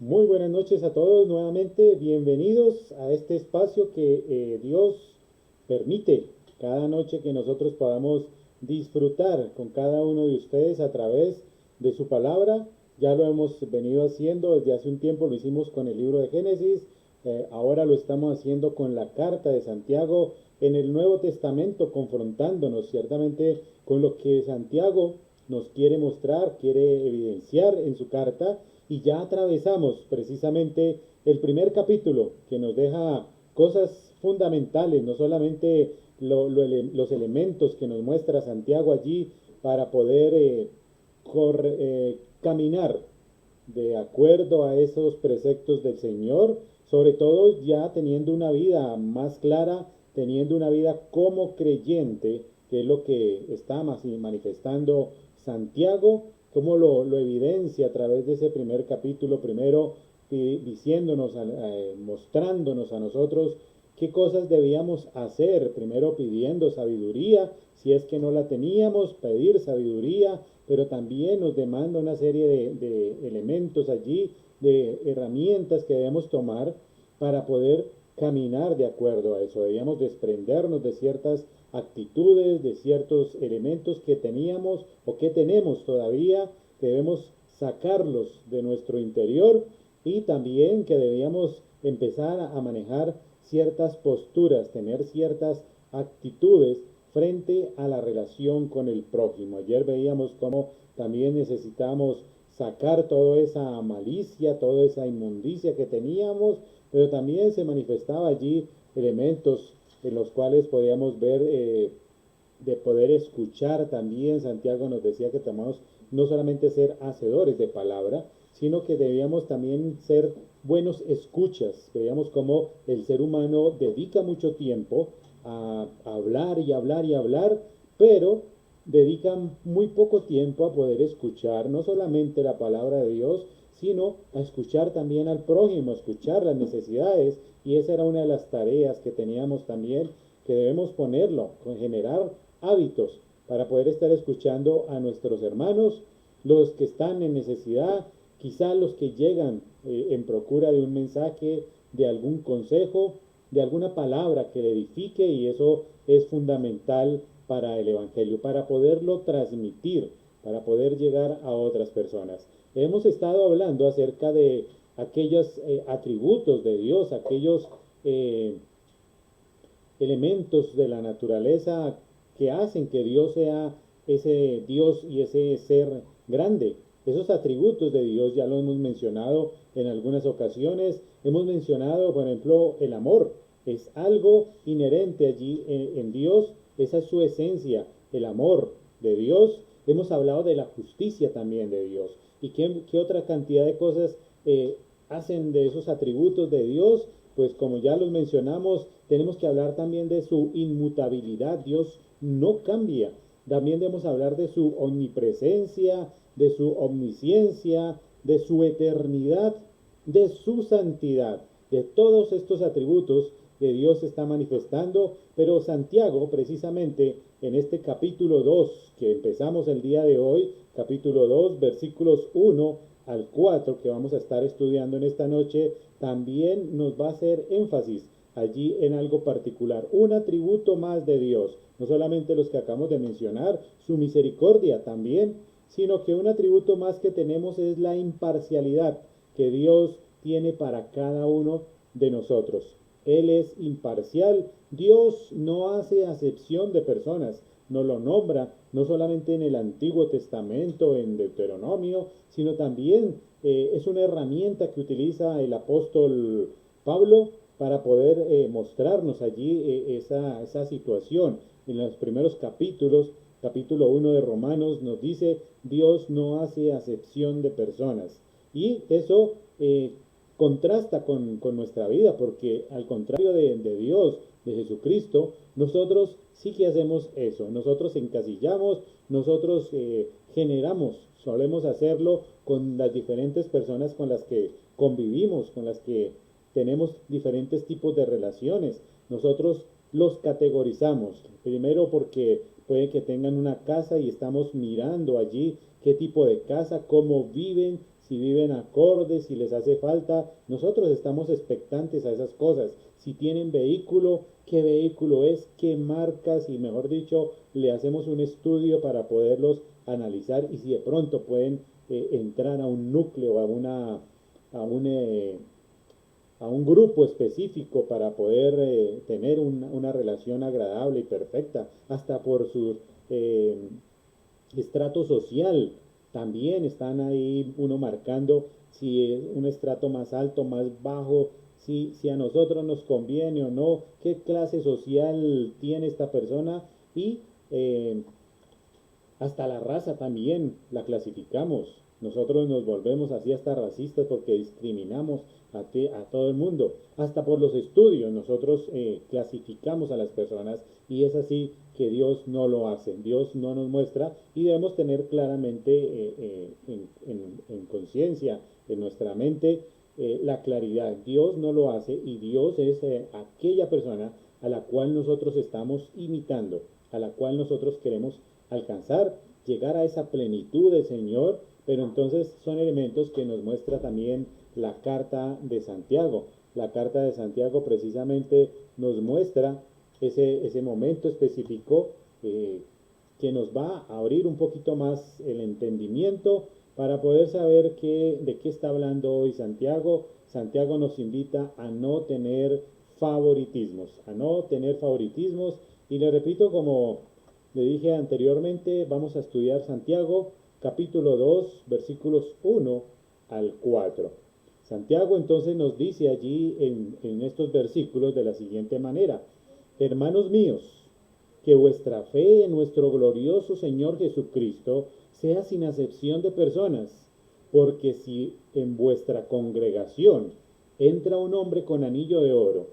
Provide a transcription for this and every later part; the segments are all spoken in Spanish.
Muy buenas noches a todos nuevamente. Bienvenidos a este espacio que Dios permite cada noche que nosotros podamos disfrutar con cada uno de ustedes a través de su palabra. Ya lo hemos venido haciendo desde hace un tiempo, lo hicimos con el libro de Génesis, ahora lo estamos haciendo con la carta de Santiago en el Nuevo Testamento, confrontándonos ciertamente con lo que Santiago nos quiere mostrar, quiere evidenciar en su carta, y ya atravesamos precisamente el primer capítulo que nos deja cosas fundamentales, no solamente los elementos que nos muestra Santiago allí para poder caminar de acuerdo a esos preceptos del Señor, sobre todo ya teniendo una vida más clara, teniendo una vida como creyente, que es lo que está manifestando Santiago, cómo lo evidencia a través de ese primer capítulo, primero diciéndonos, mostrándonos a nosotros qué cosas debíamos hacer, primero pidiendo sabiduría, si es que no la teníamos, pedir sabiduría, pero también nos demanda una serie de elementos allí, de herramientas que debemos tomar para poder caminar de acuerdo a eso. Debíamos desprendernos de ciertas actitudes, de ciertos elementos que teníamos o que tenemos todavía, que debemos sacarlos de nuestro interior, y también que debíamos empezar a manejar ciertas posturas, tener ciertas actitudes frente a la relación con el prójimo. Ayer veíamos cómo también necesitamos sacar toda esa malicia, toda esa inmundicia que teníamos, pero también se manifestaba allí elementos en los cuales podíamos ver de poder escuchar también. Santiago nos decía que tenemos no solamente ser hacedores de palabra, sino que debíamos también ser buenos escuchas. Veíamos cómo el ser humano dedica mucho tiempo a hablar y hablar y hablar, pero dedican muy poco tiempo a poder escuchar no solamente la palabra de Dios, sino a escuchar también al prójimo, a escuchar las necesidades, y esa era una de las tareas que teníamos también, que debemos ponerlo, generar hábitos para poder estar escuchando a nuestros hermanos, los que están en necesidad, quizá los que llegan en procura de un mensaje, de algún consejo, de alguna palabra que le edifique, y eso es fundamental para el Evangelio, para poderlo transmitir, para poder llegar a otras personas. Hemos estado hablando acerca de aquellos atributos de Dios, aquellos elementos de la naturaleza que hacen que Dios sea ese Dios y ese ser grande. Esos atributos de Dios ya lo hemos mencionado en algunas ocasiones. Hemos mencionado, por ejemplo, el amor. Es algo inherente allí en Dios. Esa es su esencia, el amor de Dios. Hemos hablado de la justicia también de Dios. ¿Y qué otra cantidad de cosas hacen de esos atributos de Dios? Pues como ya los mencionamos, tenemos que hablar también de su inmutabilidad. Dios no cambia. También debemos hablar de su omnipresencia, de su omnisciencia, de su eternidad, de su santidad. De todos estos atributos que Dios está manifestando, pero Santiago precisamente en este capítulo 2 que empezamos el día de hoy, capítulo 2 versículos 1 al 4 que vamos a estar estudiando en esta noche, también nos va a hacer énfasis allí en algo particular, un atributo más de Dios, no solamente los que acabamos de mencionar, su misericordia también, sino que un atributo más que tenemos es la imparcialidad que Dios tiene para cada uno de nosotros. Él es imparcial. Dios no hace acepción de personas, nos lo nombra no solamente en el Antiguo Testamento, en Deuteronomio, sino también es una herramienta que utiliza el apóstol Pablo para poder mostrarnos allí esa situación. En los primeros capítulos, capítulo 1 de Romanos nos dice, Dios no hace acepción de personas. Y eso contrasta con nuestra vida, porque al contrario de Dios, de Jesucristo, nosotros sí que hacemos eso. Nosotros encasillamos, nosotros generamos, solemos hacerlo con las diferentes personas con las que convivimos, con las que tenemos diferentes tipos de relaciones. Nosotros los categorizamos, primero porque puede que tengan una casa y estamos mirando allí qué tipo de casa, cómo viven, si viven acordes, si les hace falta. Nosotros estamos expectantes a esas cosas. Si tienen vehículo, qué vehículo es, qué marcas y mejor dicho, le hacemos un estudio para poderlos analizar y si de pronto pueden entrar a un núcleo, a un, eh, a un grupo específico para poder tener una relación agradable y perfecta, hasta por su eh, estrato social. También están ahí uno marcando si es un estrato más alto, más bajo, si a nosotros nos conviene o no, qué clase social tiene esta persona y hasta la raza también la clasificamos. Nosotros nos volvemos así hasta racistas porque discriminamos a todo el mundo. Hasta por los estudios nosotros clasificamos a las personas y es así que Dios no lo hace. Dios no nos muestra y debemos tener claramente en conciencia, en nuestra mente, la claridad. Dios no lo hace y Dios es aquella persona a la cual nosotros estamos imitando, a la cual nosotros queremos alcanzar, llegar a esa plenitud del Señor, pero entonces son elementos que nos muestra también la carta de Santiago. La carta de Santiago precisamente nos muestra ese momento específico que nos va a abrir un poquito más el entendimiento para poder saber de qué está hablando hoy Santiago. Santiago nos invita a no tener favoritismos, y le repito, como le dije anteriormente, vamos a estudiar Santiago capítulo 2 versículos 1 al 4. Santiago entonces nos dice allí en estos versículos de la siguiente manera: hermanos míos, que vuestra fe en nuestro glorioso Señor Jesucristo sea sin acepción de personas, porque si en vuestra congregación entra un hombre con anillo de oro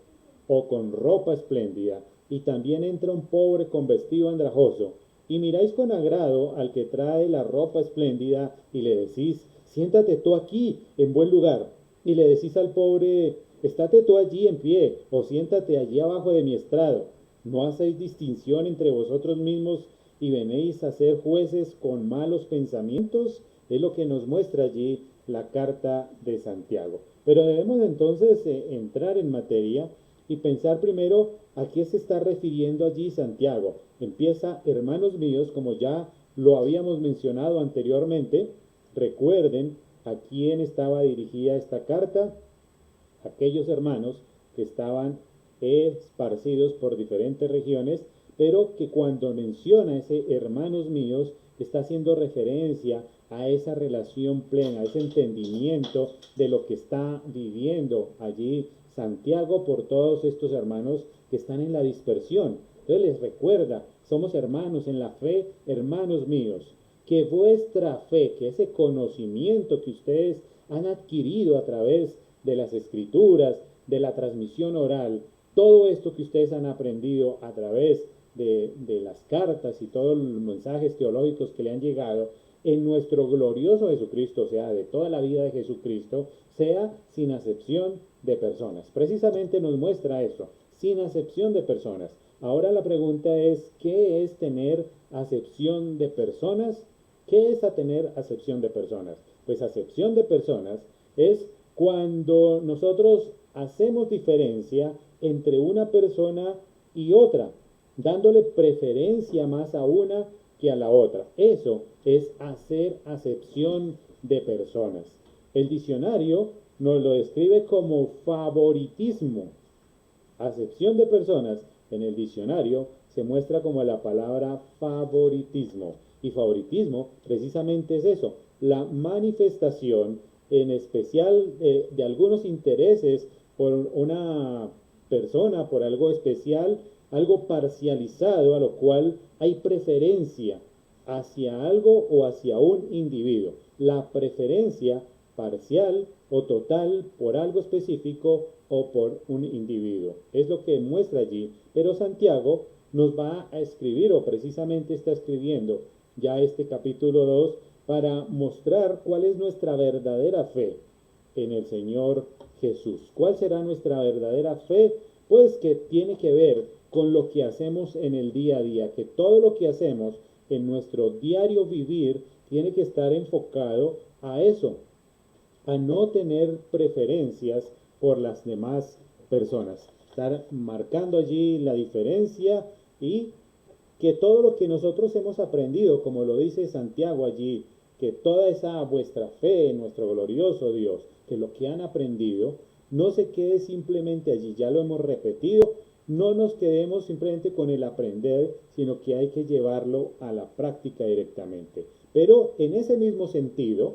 o con ropa espléndida, y también entra un pobre con vestido andrajoso, y miráis con agrado al que trae la ropa espléndida, y le decís, siéntate tú aquí en buen lugar, y le decís al pobre, estate tú allí en pie, o siéntate allí abajo de mi estrado. ¿No hacéis distinción entre vosotros mismos y venéis a ser jueces con malos pensamientos? Es lo que nos muestra allí la carta de Santiago. Pero debemos entonces entrar en materia y pensar primero a qué se está refiriendo allí Santiago. Empieza, hermanos míos, como ya lo habíamos mencionado anteriormente. Recuerden a quién estaba dirigida esta carta: aquellos hermanos que estaban esparcidos por diferentes regiones, pero que cuando menciona ese hermanos míos está haciendo referencia a esa relación plena, a ese entendimiento de lo que está viviendo allí Santiago por todos estos hermanos que están en la dispersión. Entonces les recuerda, somos hermanos en la fe, hermanos míos, que vuestra fe, que ese conocimiento que ustedes han adquirido a través de las escrituras, de la transmisión oral, todo esto que ustedes han aprendido a través de las cartas y todos los mensajes teológicos que le han llegado, en nuestro glorioso Jesucristo, o sea, de toda la vida de Jesucristo, sea sin acepción de personas. Precisamente nos muestra eso, sin acepción de personas. Ahora la pregunta es, ¿qué es tener acepción de personas? ¿Qué es tener acepción de personas? Pues acepción de personas es cuando nosotros hacemos diferencia entre una persona y otra, dándole preferencia más a una que a la otra. Eso es hacer acepción de personas. El diccionario nos lo describe como favoritismo. Acepción de personas en el diccionario se muestra como la palabra favoritismo. Y favoritismo precisamente es eso, la manifestación en especial de algunos intereses por una persona, por algo especial, algo parcializado a lo cual hay preferencia hacia algo o hacia un individuo. La preferencia parcial o total por algo específico o por un individuo. Es lo que muestra allí. Pero Santiago nos va a escribir, o precisamente está escribiendo ya este capítulo 2, para mostrar cuál es nuestra verdadera fe en el Señor Jesús. ¿Cuál será nuestra verdadera fe? Pues que tiene que ver con lo que hacemos en el día a día, que todo lo que hacemos en nuestro diario vivir tiene que estar enfocado a eso, a no tener preferencias por las demás personas. Estar marcando allí la diferencia y que todo lo que nosotros hemos aprendido, como lo dice Santiago allí, que toda esa vuestra fe en nuestro glorioso Dios, que lo que han aprendido no se quede simplemente allí, ya lo hemos repetido, no nos quedemos simplemente con el aprender, sino que hay que llevarlo a la práctica directamente. Pero en ese mismo sentido,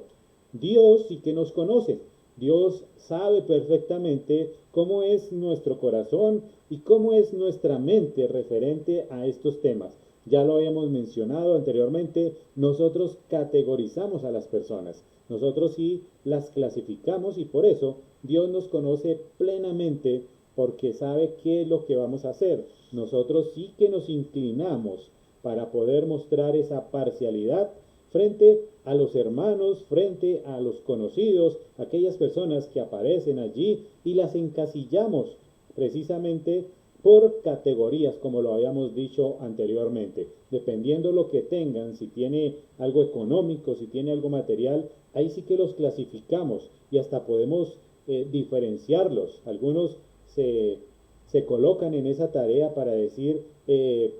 Dios sí que nos conoce. Dios sabe perfectamente cómo es nuestro corazón y cómo es nuestra mente referente a estos temas. Ya lo habíamos mencionado anteriormente, nosotros categorizamos a las personas, nosotros sí las clasificamos y por eso Dios nos conoce plenamente porque sabe qué es lo que vamos a hacer. Nosotros sí que nos inclinamos para poder mostrar esa parcialidad frente a los hermanos, frente a los conocidos, aquellas personas que aparecen allí y las encasillamos precisamente por categorías, como lo habíamos dicho anteriormente. Dependiendo lo que tengan, si tiene algo económico, si tiene algo material, ahí sí que los clasificamos y hasta podemos diferenciarlos. Algunos se colocan en esa tarea para decir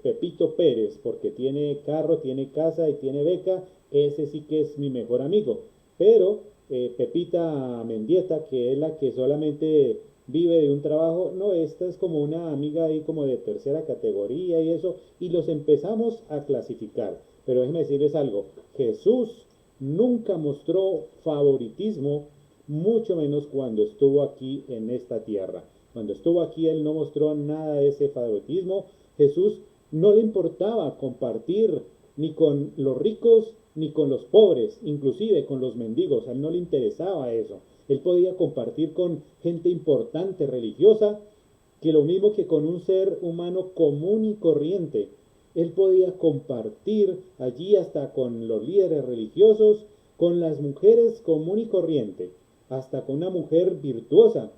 Pepito Pérez, porque tiene carro, tiene casa y tiene beca, ese sí que es mi mejor amigo. Pero Pepita Mendieta, que es la que solamente vive de un trabajo, no, esta es como una amiga ahí como de tercera categoría y eso, y los empezamos a clasificar. Pero déjenme decirles algo, Jesús nunca mostró favoritismo, mucho menos cuando estuvo aquí en esta tierra. Cuando estuvo aquí él no mostró nada de ese favoritismo. Jesús no le importaba compartir ni con los ricos ni con los pobres, inclusive con los mendigos. A él no le interesaba eso. Él podía compartir con gente importante, religiosa, que lo mismo que con un ser humano común y corriente. Él podía compartir allí hasta con los líderes religiosos, con las mujeres común y corriente, hasta con una mujer virtuosa.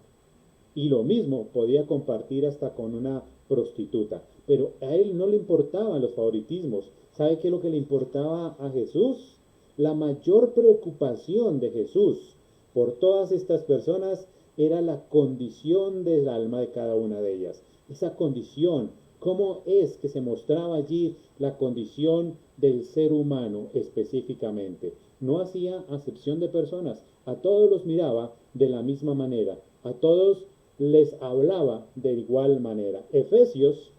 Y lo mismo podía compartir hasta con una prostituta. Pero a él no le importaban los favoritismos. ¿Sabe qué es lo que le importaba a Jesús? La mayor preocupación de Jesús por todas estas personas era la condición del alma de cada una de ellas. Esa condición, cómo es que se mostraba allí la condición del ser humano específicamente. No hacía acepción de personas, a todos los miraba de la misma manera, a todos les hablaba de igual manera. Efesios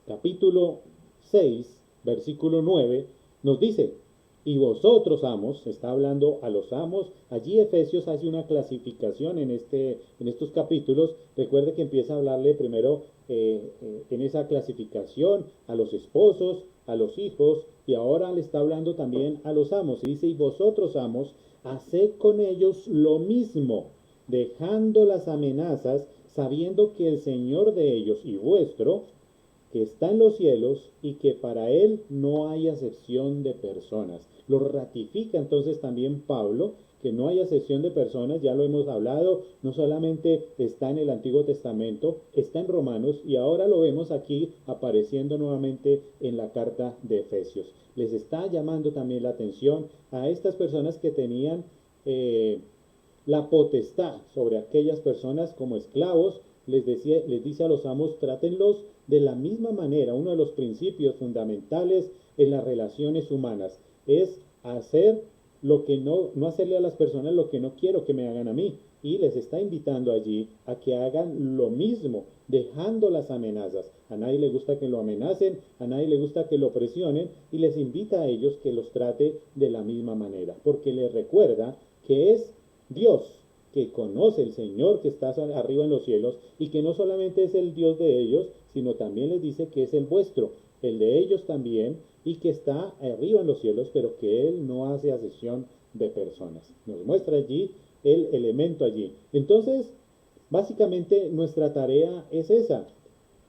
capítulo 6, versículo 9, nos dice, y vosotros amos, está hablando a los amos, allí Efesios hace una clasificación en estos capítulos, recuerde que empieza a hablarle primero en esa clasificación a los esposos, a los hijos, y ahora le está hablando también a los amos, y dice, y vosotros amos, haced con ellos lo mismo, dejando las amenazas, sabiendo que el Señor de ellos y vuestro, que está en los cielos y que para él no hay acepción de personas. Lo ratifica entonces también Pablo, que no hay acepción de personas, ya lo hemos hablado, no solamente está en el Antiguo Testamento, está en Romanos y ahora lo vemos aquí apareciendo nuevamente en la carta de Efesios. Les está llamando también la atención a estas personas que tenían la potestad sobre aquellas personas como esclavos. Les dice a los amos, trátenlos de la misma manera. Uno de los principios fundamentales en las relaciones humanas es hacer lo que no hacerle a las personas lo que no quiero que me hagan a mí. Y les está invitando allí a que hagan lo mismo, dejando las amenazas. A nadie le gusta que lo amenacen, a nadie le gusta que lo presionen y les invita a ellos que los trate de la misma manera, porque les recuerda que es Dios que conoce el Señor que está arriba en los cielos y que no solamente es el Dios de ellos, sino también les dice que es el vuestro, el de ellos también, y que está arriba en los cielos, pero que Él no hace acepción de personas. Nos muestra allí el elemento allí. Entonces, básicamente nuestra tarea es esa,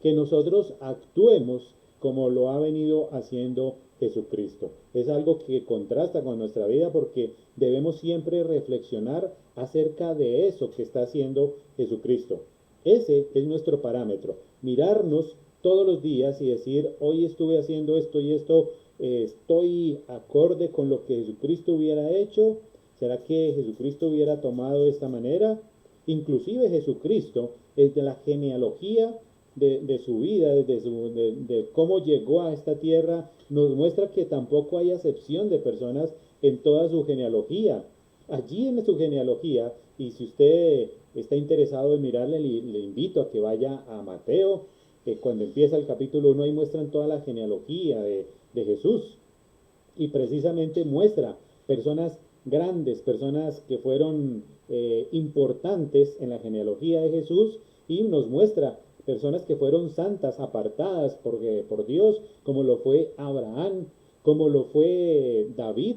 que nosotros actuemos como lo ha venido haciendo Jesucristo. Es algo que contrasta con nuestra vida porque debemos siempre reflexionar acerca de eso que está haciendo Jesucristo. Ese es nuestro parámetro, mirarnos todos los días y decir, hoy estuve haciendo esto y esto, estoy acorde con lo que Jesucristo hubiera hecho? ¿Será que Jesucristo hubiera tomado de esta manera? Inclusive Jesucristo, desde la genealogía de su vida, de cómo llegó a esta tierra, nos muestra que tampoco hay acepción de personas en toda su genealogía. Allí en su genealogía, y si usted está interesado en mirarle, le invito a que vaya a Mateo, que cuando empieza el capítulo 1 ahí muestran toda la genealogía de Jesús, y precisamente muestra personas grandes, personas que fueron importantes en la genealogía de Jesús, y nos muestra personas que fueron santas, apartadas por Dios, como lo fue Abraham, como lo fue David,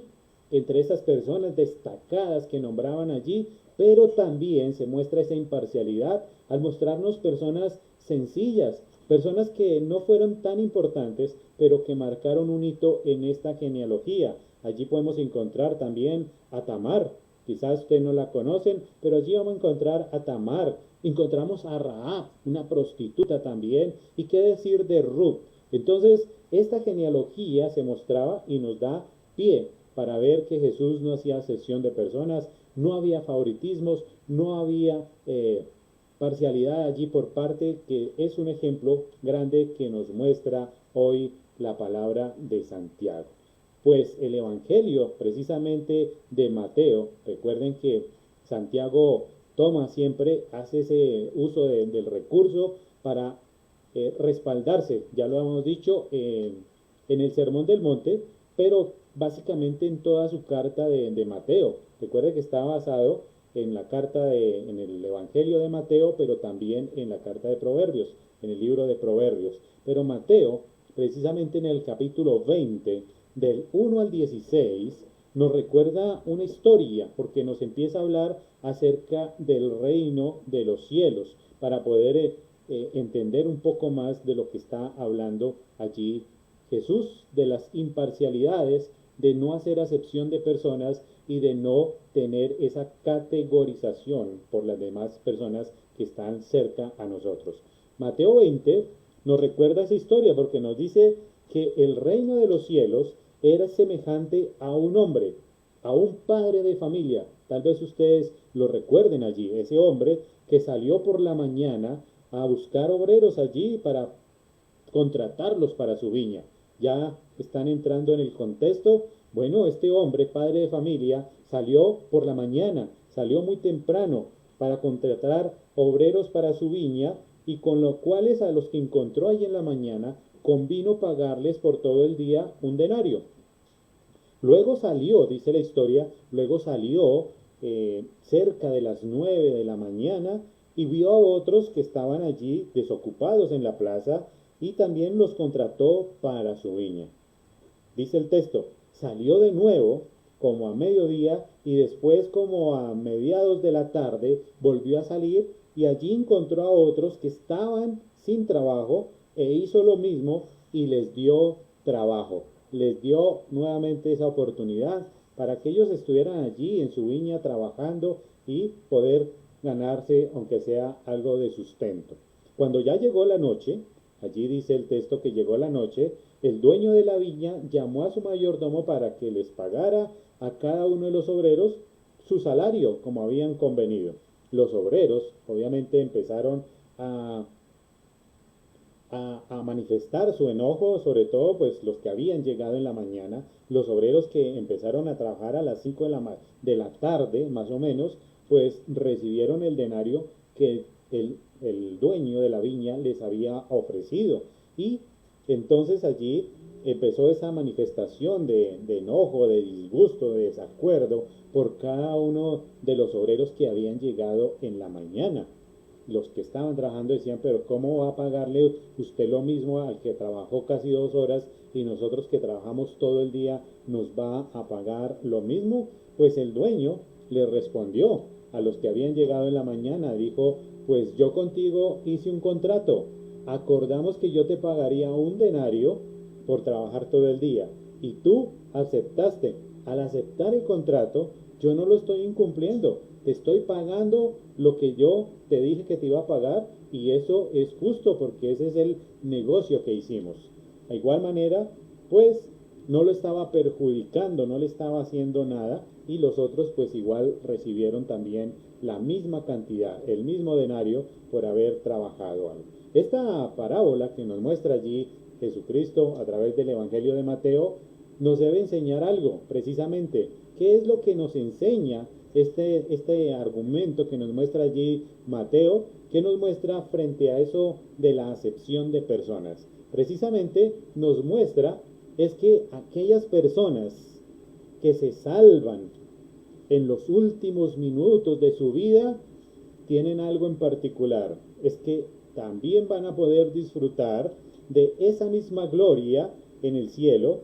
entre esas personas destacadas que nombraban allí, pero también se muestra esa imparcialidad al mostrarnos personas sencillas, personas que no fueron tan importantes, pero que marcaron un hito en esta genealogía. Allí podemos encontrar también a Tamar. Quizás ustedes no la conocen, pero allí vamos a encontrar a Tamar. Encontramos a Rahab, una prostituta también. ¿Y qué decir de Ruth? Entonces, esta genealogía se mostraba y nos da pie para ver que Jesús no hacía acepción de personas, no había favoritismos, no había parcialidad allí por parte, que es un ejemplo grande que nos muestra hoy la palabra de Santiago. Pues el Evangelio precisamente de Mateo, recuerden que Santiago toma siempre, hace ese uso del recurso para respaldarse, ya lo hemos dicho en el Sermón del Monte, pero básicamente en toda su carta de Mateo. Recuerde que está basado en la carta en el Evangelio de Mateo, pero también en la carta de Proverbios, en el libro de Proverbios. Pero Mateo, precisamente en el capítulo 20, del 1 al 16, nos recuerda una historia, porque nos empieza a hablar acerca del reino de los cielos, para poder entender un poco más de lo que está hablando allí Jesús, de las imparcialidades, de no hacer acepción de personas y de no tener esa categorización por las demás personas que están cerca a nosotros. Mateo 20 nos recuerda esa historia porque nos dice que el reino de los cielos era semejante a un hombre, a un padre de familia. Tal vez ustedes lo recuerden allí, ese hombre que salió por la mañana a buscar obreros allí para contratarlos para su viña. Ya están entrando en el contexto. Bueno, este hombre, padre de familia, salió por la mañana, salió muy temprano para contratar obreros para su viña, y con los cuales a los que encontró allí en la mañana convino pagarles por todo el día un denario. Luego salió, dice la historia, luego salió cerca de las 9 de la mañana y vio a otros que estaban allí desocupados en la plaza, y también los contrató para su viña. Dice el texto, salió de nuevo como a mediodía, y después como a mediados de la tarde volvió a salir, y allí encontró a otros que estaban sin trabajo, e hizo lo mismo y les dio trabajo. Les dio nuevamente esa oportunidad para que ellos estuvieran allí en su viña trabajando y poder ganarse aunque sea algo de sustento. Cuando ya llegó la noche, allí dice el texto que llegó la noche, el dueño de la viña llamó a su mayordomo para que les pagara a cada uno de los obreros su salario como habían convenido. Los obreros obviamente empezaron a manifestar su enojo, sobre todo pues los que habían llegado en la mañana, los obreros que empezaron a trabajar a las 5 de la tarde más o menos, pues recibieron el denario que el dueño de la viña les había ofrecido. Y entonces allí empezó esa manifestación de enojo, de disgusto, de desacuerdo por cada uno de los obreros que habían llegado en la mañana. Los que estaban trabajando decían, pero ¿cómo va a pagarle usted lo mismo al que trabajó casi 2 horas y nosotros que trabajamos todo el día nos va a pagar lo mismo? Pues el dueño le respondió a los que habían llegado en la mañana, dijo, pues yo contigo hice un contrato, acordamos que yo te pagaría un denario por trabajar todo el día y tú aceptaste, al aceptar el contrato, yo no lo estoy incumpliendo. Te estoy pagando lo que yo te dije que te iba a pagar y eso es justo porque ese es el negocio que hicimos. De igual manera, pues no lo estaba perjudicando, no le estaba haciendo nada y los otros pues igual recibieron también la misma cantidad, el mismo denario por haber trabajado algo. Esta parábola que nos muestra allí Jesucristo a través del Evangelio de Mateo nos debe enseñar algo, precisamente. ¿Qué es lo que nos enseña este argumento que nos muestra allí Mateo? ¿Qué nos muestra frente a eso de la acepción de personas? Precisamente nos muestra es que aquellas personas que se salvan en los últimos minutos de su vida tienen algo en particular, es que también van a poder disfrutar de esa misma gloria en el cielo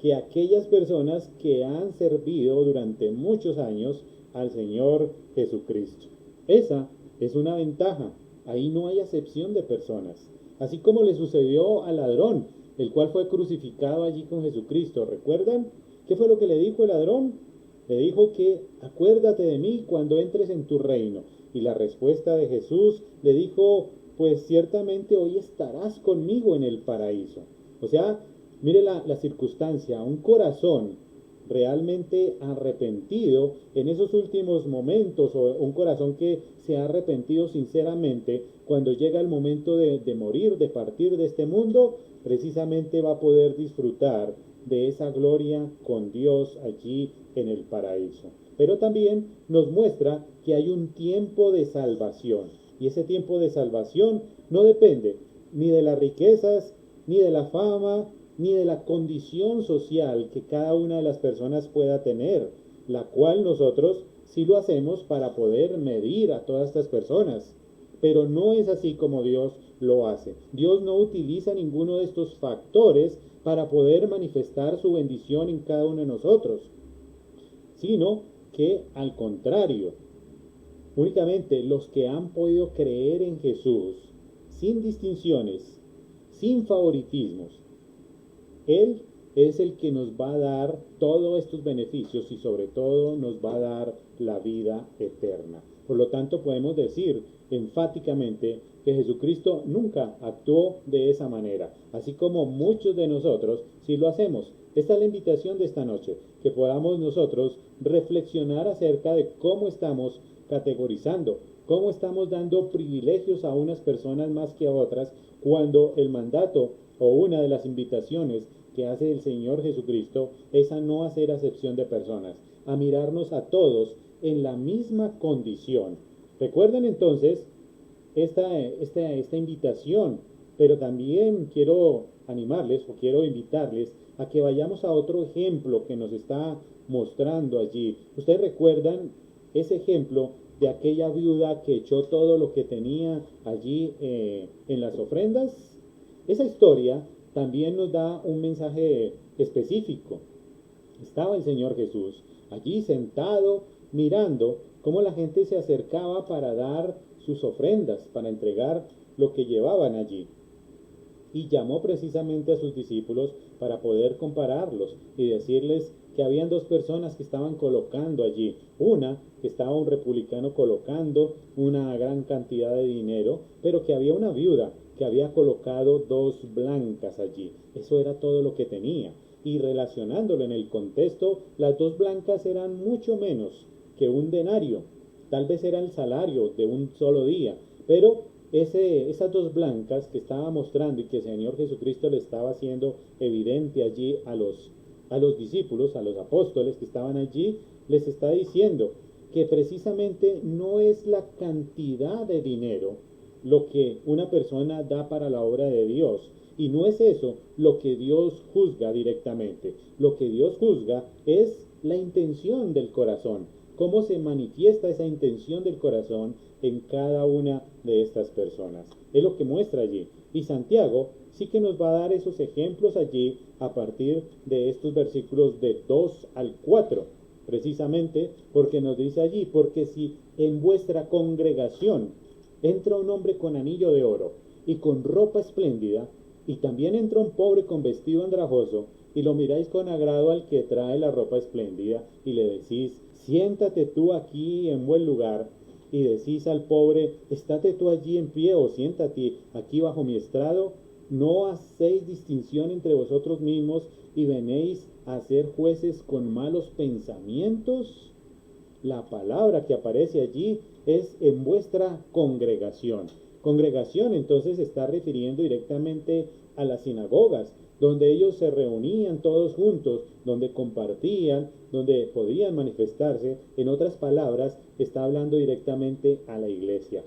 que aquellas personas que han servido durante muchos años al Señor Jesucristo. Esa es una ventaja, ahí no hay acepción de personas. Así como le sucedió al ladrón, el cual fue crucificado allí con Jesucristo. ¿Recuerdan? ¿Qué fue lo que le dijo el ladrón? Le dijo que acuérdate de mí cuando entres en tu reino. Y la respuesta de Jesús le dijo, pues ciertamente hoy estarás conmigo en el paraíso. O sea, mire la circunstancia, un corazón realmente arrepentido en esos últimos momentos, o un corazón que se ha arrepentido sinceramente, cuando llega el momento de morir, de partir de este mundo, precisamente va a poder disfrutar de esa gloria con Dios allí en el paraíso. Pero también nos muestra que hay un tiempo de salvación, y ese tiempo de salvación no depende ni de las riquezas, ni de la fama, ni de la condición social que cada una de las personas pueda tener, la cual nosotros sí lo hacemos para poder medir a todas estas personas. Pero no es así como Dios lo hace. Dios no utiliza ninguno de estos factores para poder manifestar su bendición en cada uno de nosotros, sino que al contrario, únicamente los que han podido creer en Jesús, sin distinciones, sin favoritismos, Él es el que nos va a dar todos estos beneficios y sobre todo nos va a dar la vida eterna. Por lo tanto, podemos decir enfáticamente que Jesucristo nunca actuó de esa manera, así como muchos de nosotros sí lo hacemos. Esta es la invitación de esta noche, que podamos nosotros reflexionar acerca de cómo estamos categorizando, cómo estamos dando privilegios a unas personas más que a otras, cuando el mandato o una de las invitaciones que hace el Señor Jesucristo es a no hacer acepción de personas, a mirarnos a todos en la misma condición. Recuerden entonces esta invitación, pero también quiero animarles o quiero invitarles a que vayamos a otro ejemplo que nos está mostrando allí. Ustedes recuerdan ese ejemplo de aquella viuda que echó todo lo que tenía allí en las ofrendas. Esa historia también nos da un mensaje específico. Estaba el Señor Jesús allí sentado mirando cómo la gente se acercaba para dar sus ofrendas, para entregar lo que llevaban allí. Y llamó precisamente a sus discípulos para poder compararlos y decirles que habían dos personas que estaban colocando allí. Una, que estaba un republicano colocando una gran cantidad de dinero, pero que había una viuda que había colocado dos blancas allí. Eso era todo lo que tenía. Y relacionándolo en el contexto, las dos blancas eran mucho menos que un denario. Tal vez era el salario de un solo día, pero esas dos blancas que estaba mostrando y que el Señor Jesucristo le estaba haciendo evidente allí a los discípulos, a los apóstoles que estaban allí, les está diciendo que precisamente no es la cantidad de dinero lo que una persona da para la obra de Dios, y no es eso lo que Dios juzga directamente. Lo que Dios juzga es la intención del corazón, cómo se manifiesta esa intención del corazón en cada una de estas personas. Es lo que muestra allí. Y Santiago sí que nos va a dar esos ejemplos allí a partir de estos versículos de 2 al 4, precisamente porque nos dice allí, porque si en vuestra congregación entra un hombre con anillo de oro y con ropa espléndida, y también entra un pobre con vestido andrajoso, y lo miráis con agrado al que trae la ropa espléndida y le decís, siéntate tú aquí en buen lugar, y decís al pobre, estate tú allí en pie o siéntate aquí bajo mi estrado, no hacéis distinción entre vosotros mismos y venéis a ser jueces con malos pensamientos. La palabra que aparece allí es en vuestra congregación. Congregación entonces está refiriendo directamente a las sinagogas, donde ellos se reunían todos juntos, donde compartían, donde podían manifestarse. En otras palabras, está hablando directamente a la iglesia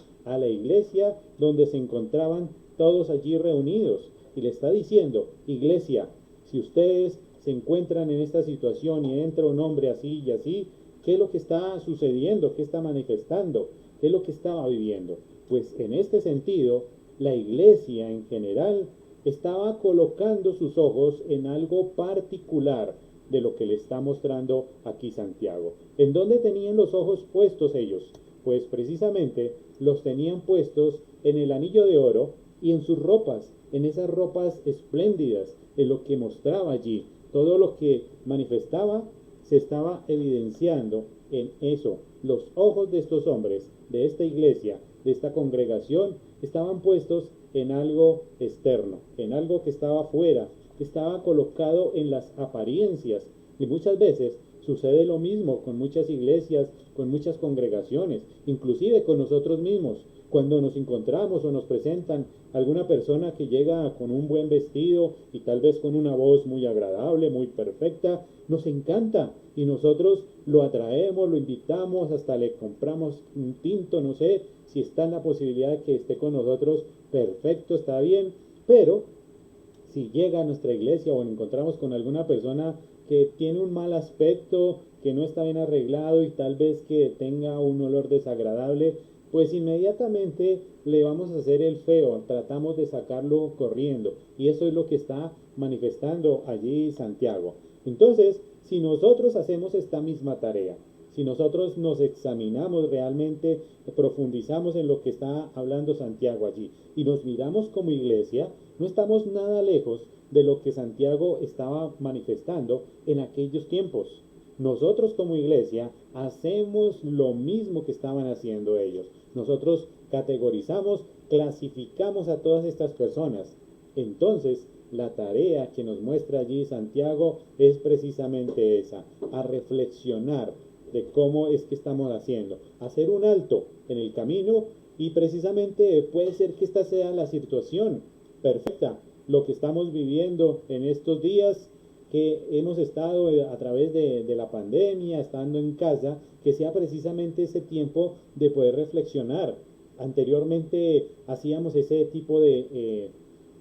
donde se encontraban todos allí reunidos. Y le está diciendo, iglesia, si ustedes se encuentran en esta situación y entra un hombre así y así, ¿qué es lo que está sucediendo? ¿Qué está manifestando? ¿Qué es lo que estaba viviendo? Pues en este sentido, la iglesia en general estaba colocando sus ojos en algo particular de lo que le está mostrando aquí Santiago. ¿En dónde tenían los ojos puestos ellos? Pues precisamente los tenían puestos en el anillo de oro y en sus ropas, en esas ropas espléndidas, en lo que mostraba allí. Todo lo que manifestaba se estaba evidenciando en eso. Los ojos de estos hombres, de esta iglesia, de esta congregación, estaban puestos en algo externo, en algo que estaba fuera, que estaba colocado en las apariencias. Y muchas veces sucede lo mismo con muchas iglesias, con muchas congregaciones, inclusive con nosotros mismos. Cuando nos encontramos o nos presentan alguna persona que llega con un buen vestido y tal vez con una voz muy agradable, muy perfecta, nos encanta y nosotros lo atraemos, lo invitamos, hasta le compramos un tinto, no sé, si está en la posibilidad de que esté con nosotros, perfecto, está bien, pero si llega a nuestra iglesia o nos encontramos con alguna persona que tiene un mal aspecto, que no está bien arreglado y tal vez que tenga un olor desagradable, pues inmediatamente le vamos a hacer el feo, tratamos de sacarlo corriendo. Y eso es lo que está manifestando allí Santiago. Entonces, si nosotros hacemos esta misma tarea, si nosotros nos examinamos realmente, profundizamos en lo que está hablando Santiago allí y nos miramos como iglesia, no estamos nada lejos de lo que Santiago estaba manifestando en aquellos tiempos. Nosotros como iglesia hacemos lo mismo que estaban haciendo ellos. Nosotros categorizamos, clasificamos a todas estas personas. Entonces, la tarea que nos muestra allí Santiago es precisamente esa, a reflexionar de cómo es que estamos haciendo, hacer un alto en el camino y precisamente puede ser que esta sea la situación perfecta, lo que estamos viviendo en estos días que hemos estado a través de la pandemia, estando en casa, que sea precisamente ese tiempo de poder reflexionar. Anteriormente hacíamos ese tipo de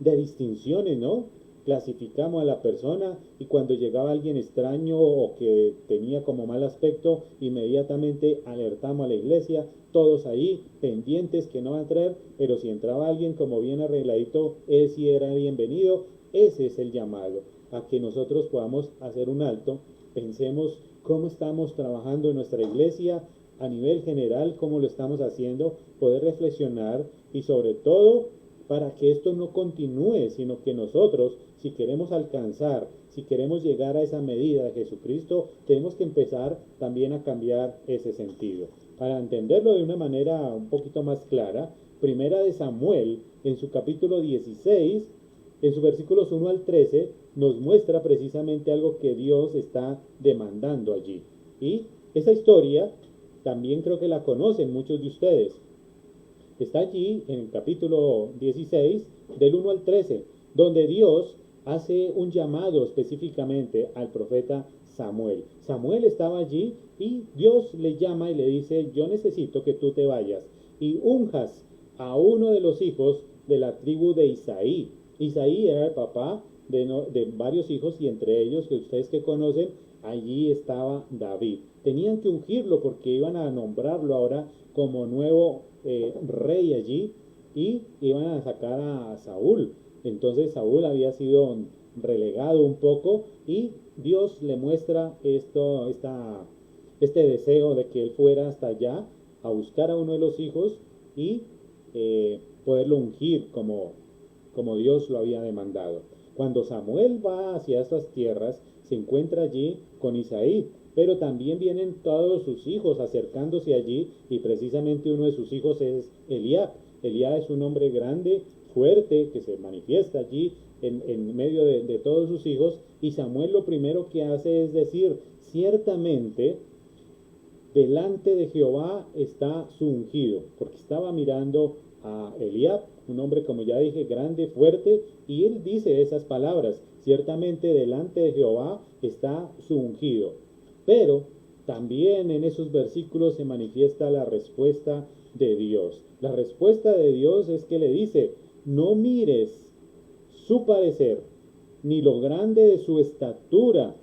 distinciones, ¿no? Clasificamos a la persona y cuando llegaba alguien extraño o que tenía como mal aspecto, inmediatamente alertamos a la iglesia, todos ahí pendientes que no van a traer, pero si entraba alguien como bien arregladito, él sí era bienvenido. Ese es el llamado, a que nosotros podamos hacer un alto, pensemos cómo estamos trabajando en nuestra iglesia, a nivel general, cómo lo estamos haciendo, poder reflexionar y sobre todo para que esto no continúe, sino que nosotros, si queremos alcanzar, si queremos llegar a esa medida de Jesucristo, tenemos que empezar también a cambiar ese sentido. Para entenderlo de una manera un poquito más clara, Primera de Samuel, en su capítulo 16, en sus versículos 1 al 13, nos muestra precisamente algo que Dios está demandando allí. Y esa historia también creo que la conocen muchos de ustedes. Está allí en el capítulo 16, del 1 al 13, donde Dios hace un llamado específicamente al profeta Samuel. Samuel estaba allí y Dios le llama y le dice, yo necesito que tú te vayas y unjas a uno de los hijos de la tribu de Isaí. Isaí era el papá de varios hijos y entre ellos, que ustedes que conocen, allí estaba David. Tenían que ungirlo porque iban a nombrarlo ahora como nuevo rey allí y iban a sacar a Saúl. Entonces Saúl había sido relegado un poco y Dios le muestra este deseo de que él fuera hasta allá a buscar a uno de los hijos y poderlo ungir como Dios lo había demandado. Cuando Samuel va hacia estas tierras, se encuentra allí con Isaí, pero también vienen todos sus hijos acercándose allí, y precisamente uno de sus hijos es Eliab. Eliab es un hombre grande, fuerte, que se manifiesta allí en medio de todos sus hijos, y Samuel lo primero que hace es decir, ciertamente delante de Jehová está su ungido, porque estaba mirando a Eliab, un hombre, como ya dije, grande, fuerte, y él dice esas palabras, ciertamente delante de Jehová está su ungido. Pero también en esos versículos se manifiesta la respuesta de Dios. La respuesta de Dios es que le dice, no mires su parecer, ni lo grande de su estatura,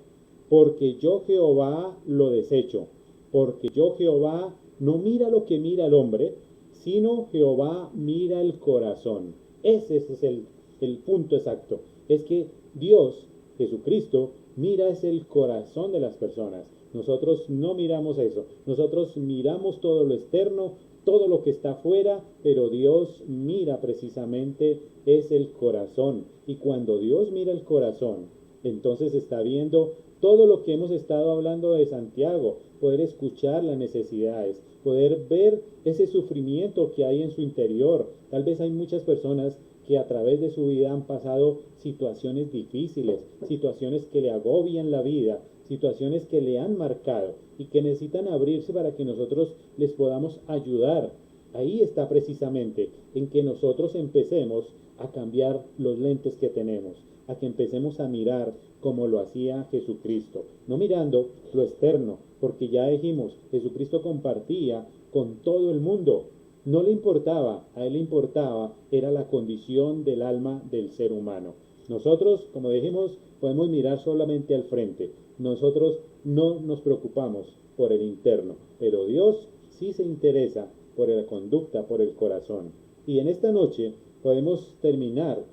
porque yo Jehová lo desecho, porque yo Jehová no mira lo que mira el hombre, sino Jehová mira el corazón. Ese es el punto exacto. Es que Dios, Jesucristo, mira es el corazón de las personas. Nosotros no miramos eso. Nosotros miramos todo lo externo, todo lo que está afuera, pero Dios mira precisamente es el corazón. Y cuando Dios mira el corazón, entonces está viendo todo lo que hemos estado hablando de Santiago, poder escuchar las necesidades, poder ver ese sufrimiento que hay en su interior. Tal vez hay muchas personas que a través de su vida han pasado situaciones difíciles, situaciones que le agobian la vida, situaciones que le han marcado y que necesitan abrirse para que nosotros les podamos ayudar. Ahí está precisamente en que nosotros empecemos a cambiar los lentes que tenemos, a que empecemos a mirar como lo hacía Jesucristo, no mirando lo externo, porque ya dijimos, Jesucristo compartía con todo el mundo, no le importaba, a él le importaba, era la condición del alma del ser humano. Nosotros, como dijimos, podemos mirar solamente al frente, nosotros no nos preocupamos por el interno, pero Dios sí se interesa por la conducta, por el corazón. Y en esta noche podemos terminar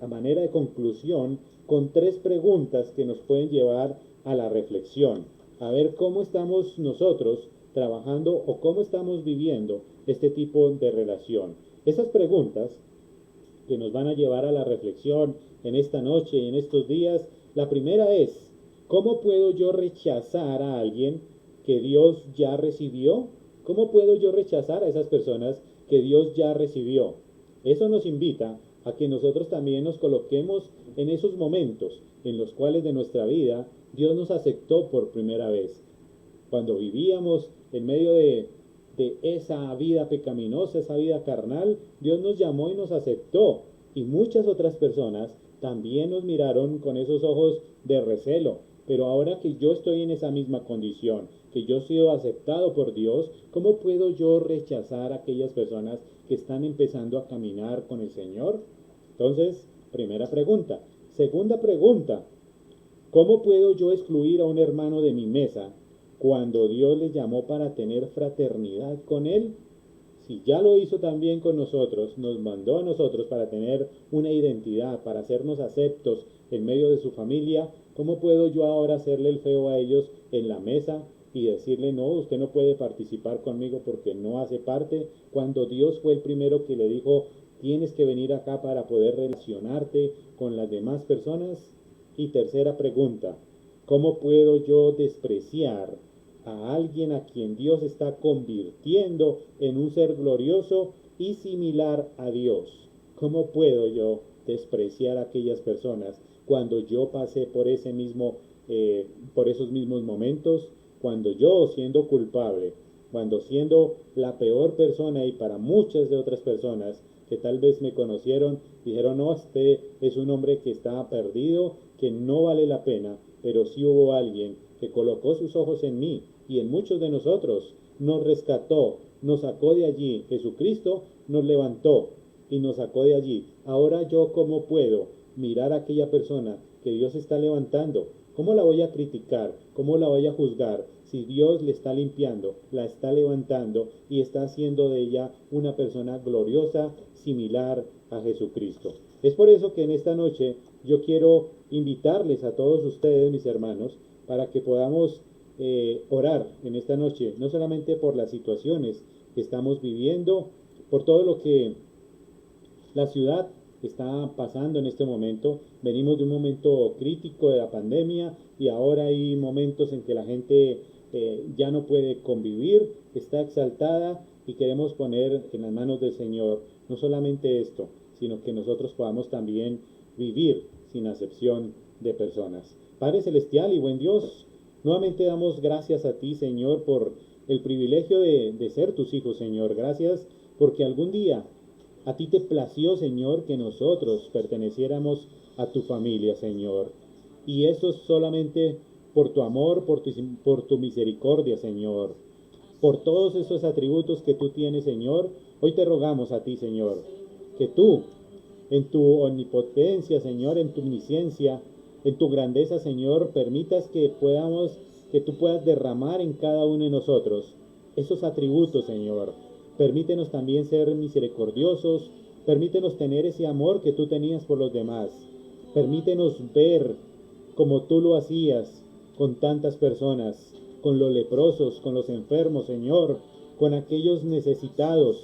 a manera de conclusión con 3 preguntas que nos pueden llevar a la reflexión, a ver cómo estamos nosotros trabajando o cómo estamos viviendo este tipo de relación. Esas preguntas que nos van a llevar a la reflexión en esta noche y en estos días, la primera es, ¿cómo puedo yo rechazar a alguien que Dios ya recibió? ¿Cómo puedo yo rechazar a esas personas que Dios ya recibió? Eso nos invita a que nosotros también nos coloquemos en esos momentos en los cuales de nuestra vida Dios nos aceptó por primera vez. Cuando vivíamos en medio de esa vida pecaminosa, esa vida carnal, Dios nos llamó y nos aceptó. Y muchas otras personas también nos miraron con esos ojos de recelo. Pero ahora que yo estoy en esa misma condición, que yo he sido aceptado por Dios, ¿cómo puedo yo rechazar a aquellas personas que están empezando a caminar con el Señor? Entonces, primera pregunta. Segunda pregunta, ¿cómo puedo yo excluir a un hermano de mi mesa cuando Dios le llamó para tener fraternidad con él? Si ya lo hizo también con nosotros, nos mandó a nosotros para tener una identidad, para hacernos aceptos en medio de su familia, ¿cómo puedo yo ahora hacerle el feo a ellos en la mesa y decirle, no, usted no puede participar conmigo porque no hace parte, cuando Dios fue el primero que le dijo, tienes que venir acá para poder relacionarte con las demás personas? Y tercera pregunta, ¿cómo puedo yo despreciar a alguien a quien Dios está convirtiendo en un ser glorioso y similar a Dios? ¿Cómo puedo yo despreciar a aquellas personas cuando yo pasé por ese mismo, por esos mismos momentos? Cuando yo, siendo culpable, cuando siendo la peor persona, y para muchas de otras personas que tal vez me conocieron, dijeron, no, este es un hombre que está perdido, que no vale la pena, pero sí hubo alguien que colocó sus ojos en mí y en muchos de nosotros, nos rescató, nos sacó de allí. Jesucristo nos levantó y nos sacó de allí. Ahora yo, ¿cómo puedo mirar a aquella persona que Dios está levantando? ¿Cómo la voy a criticar? ¿Cómo la voy a juzgar? Si Dios le está limpiando, la está levantando y está haciendo de ella una persona gloriosa, similar a Jesucristo. Es por eso que en esta noche yo quiero invitarles a todos ustedes, mis hermanos, para que podamos orar en esta noche, no solamente por las situaciones que estamos viviendo, por todo lo que la ciudad está pasando en este momento. Venimos de un momento crítico de la pandemia y ahora hay momentos en que la gente ya no puede convivir, está exaltada y queremos poner en las manos del Señor no solamente esto, sino que nosotros podamos también vivir sin acepción de personas. Padre Celestial y buen Dios, nuevamente damos gracias a ti, Señor, por el privilegio de ser tus hijos, Señor. Gracias porque algún día a ti te plació, Señor, que nosotros perteneciéramos a tu familia, Señor. Y eso solamente por tu amor, por tu misericordia, Señor. Por todos esos atributos que tú tienes, Señor, hoy te rogamos a ti, Señor, que tú, en tu omnipotencia, Señor, en tu omnisciencia, en tu grandeza, Señor, permitas que tú puedas derramar en cada uno de nosotros esos atributos, Señor. Permítenos también ser misericordiosos, permítenos tener ese amor que tú tenías por los demás. Permítenos ver como tú lo hacías con tantas personas, con los leprosos, con los enfermos, Señor, con aquellos necesitados,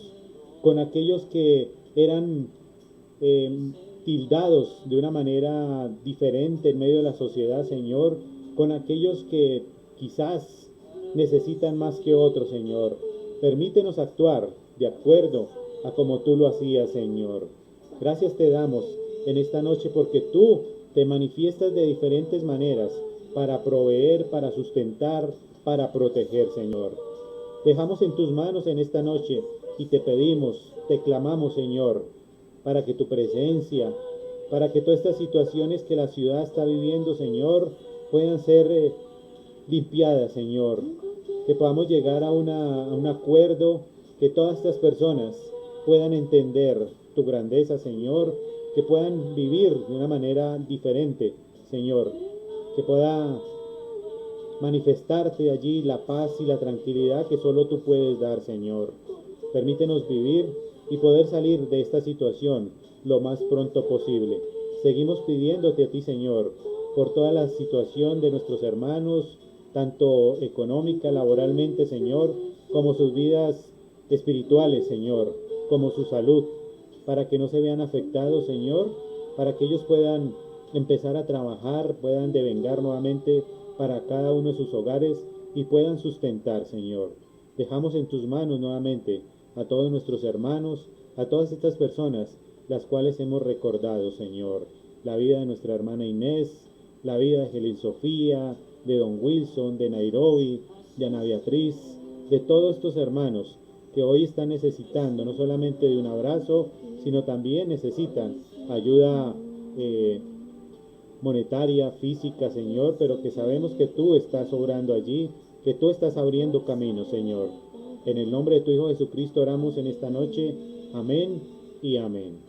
con aquellos que eran tildados de una manera diferente en medio de la sociedad, Señor, con aquellos que quizás necesitan más que otros, Señor. Permítenos actuar de acuerdo a como tú lo hacías, Señor. Gracias te damos en esta noche porque tú te manifiestas de diferentes maneras para proveer, para sustentar, para proteger, Señor. Dejamos en tus manos en esta noche y te pedimos, te clamamos, Señor, para que tu presencia, para que todas estas situaciones que la ciudad está viviendo, Señor, puedan ser limpiadas, Señor. Que podamos llegar a un acuerdo, que todas estas personas puedan entender tu grandeza, Señor, que puedan vivir de una manera diferente, Señor, que pueda manifestarte allí la paz y la tranquilidad que solo tú puedes dar, Señor. Permítenos vivir y poder salir de esta situación lo más pronto posible. Seguimos pidiéndote a ti, Señor, por toda la situación de nuestros hermanos, tanto económica, laboralmente, Señor, como sus vidas espirituales, Señor, como su salud, para que no se vean afectados, Señor, para que ellos puedan empezar a trabajar, puedan devengar nuevamente para cada uno de sus hogares y puedan sustentar, Señor. Dejamos en tus manos nuevamente a todos nuestros hermanos, a todas estas personas, las cuales hemos recordado, Señor. La vida de nuestra hermana Inés, la vida de Helen Sofía, de Don Wilson, de Nairobi, de Ana Beatriz, de todos estos hermanos que hoy están necesitando no solamente de un abrazo, sino también necesitan ayuda monetaria, física, Señor, pero que sabemos que tú estás obrando allí, que tú estás abriendo caminos, Señor. En el nombre de tu Hijo Jesucristo oramos en esta noche. Amén y amén.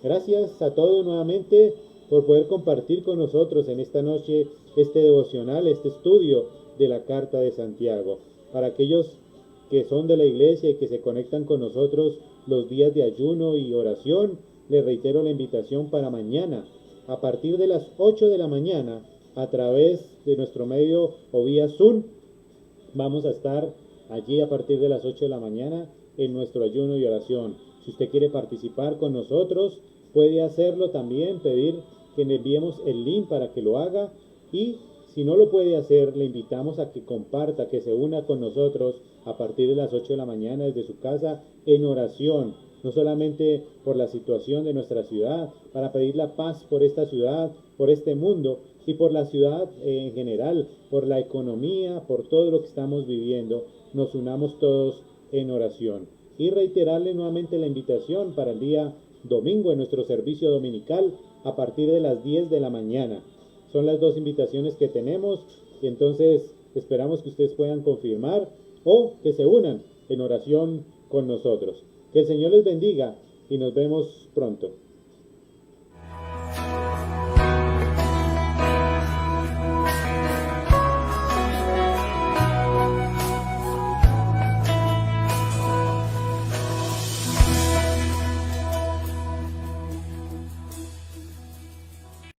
Gracias a todos nuevamente por poder compartir con nosotros en esta noche este devocional, este estudio de la Carta de Santiago. Para aquellos que son de la iglesia y que se conectan con nosotros los días de ayuno y oración, les reitero la invitación para mañana, a partir de las 8 de la mañana, a través de nuestro medio o vía Zoom. Vamos a estar allí a partir de las 8 de la mañana en nuestro ayuno y oración. Si usted quiere participar con nosotros, puede hacerlo también, pedir que le enviemos el link para que lo haga, y si no lo puede hacer, le invitamos a que comparta, que se una con nosotros a partir de las 8 de la mañana desde su casa en oración, no solamente por la situación de nuestra ciudad, para pedir la paz por esta ciudad, por este mundo y por la ciudad en general, por la economía, por todo lo que estamos viviendo. Nos unamos todos en oración. Y reiterarle nuevamente la invitación para el día domingo en nuestro servicio dominical a partir de las 10 de la mañana. Son las dos invitaciones que tenemos y entonces esperamos que ustedes puedan confirmar o que se unan en oración con nosotros. Que el Señor les bendiga y nos vemos pronto.